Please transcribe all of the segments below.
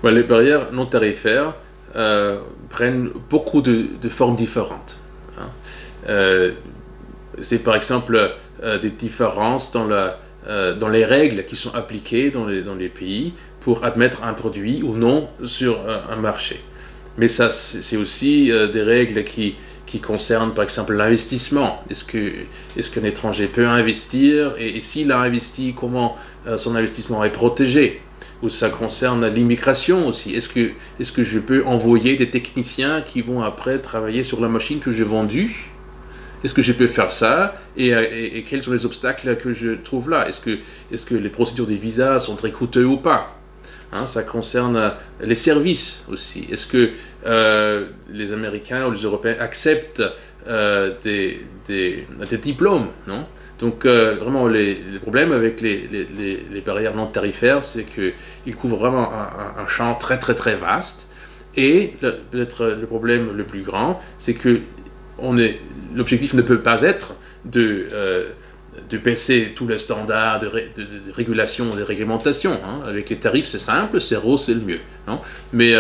Ouais, les barrières non tarifaires prennent beaucoup de formes différentes, hein. C'est par exemple des différences dans les règles qui sont appliquées dans les pays pour admettre un produit ou non sur un marché. Mais ça, c'est aussi des règles qui concernent par exemple l'investissement. Est-ce qu'un étranger peut investir, et s'il a investi, comment son investissement est protégé? Ou ça concerne l'immigration aussi. Est-ce que je peux envoyer des techniciens qui vont après travailler sur la machine que j'ai vendue? Est-ce que je peux faire ça? Et quels sont les obstacles que je trouve là? Est-ce que les procédures des visas sont très coûteuses ou pas? Hein, ça concerne les services aussi. Est-ce que les Américains ou les Européens acceptent des diplômes, non? Donc vraiment, les problèmes avec les barrières non tarifaires, c'est qu'ils couvrent vraiment un champ très très très vaste. Et peut-être le problème le plus grand, c'est que l'objectif ne peut pas être de baisser tous les standards de régulation, de réglementation, hein. Avec les tarifs, c'est simple, zéro, c'est le mieux, non? Mais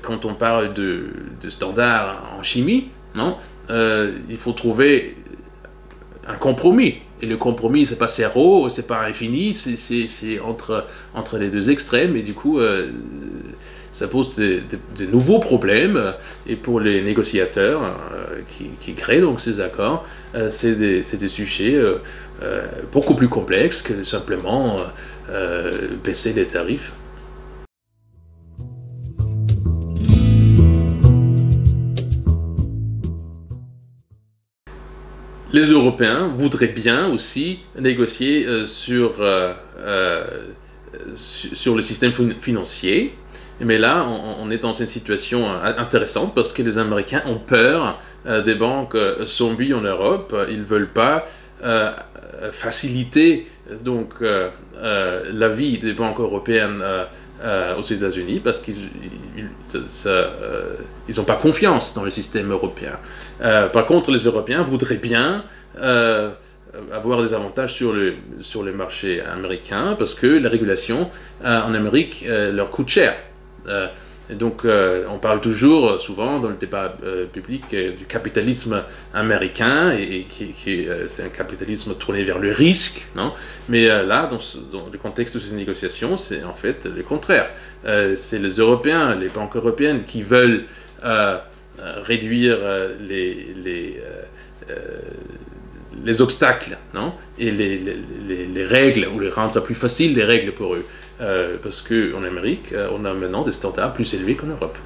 quand on parle de standards en chimie, non, il faut trouver un compromis. Et le compromis, c'est pas zéro, c'est pas infini, c'est entre les deux extrêmes. Et du coup, ça pose de nouveaux problèmes. Et pour les négociateurs qui créent donc ces accords, c'est des sujets beaucoup plus complexes que simplement baisser les tarifs. Les Européens voudraient bien aussi négocier sur le système financier, mais là, on est dans une situation intéressante parce que les Américains ont peur des banques zombies en Europe. Ils ne veulent pas faciliter donc, la vie des banques européennes aux États-Unis parce qu'ils n'ont pas confiance dans le système européen. Par contre, les Européens voudraient bien avoir des avantages sur le marché américain parce que la régulation en Amérique leur coûte cher. Et donc, on parle toujours, souvent, dans le débat public, du capitalisme américain, et c'est un capitalisme tourné vers le risque, non? Mais là, dans le contexte de ces négociations, c'est en fait le contraire. C'est les Européens, les banques européennes qui veulent réduire les obstacles, non? Et les règles, ou les rendre plus faciles les règles pour eux. Parce qu'en Amérique, on a maintenant des standards plus élevés qu'en Europe.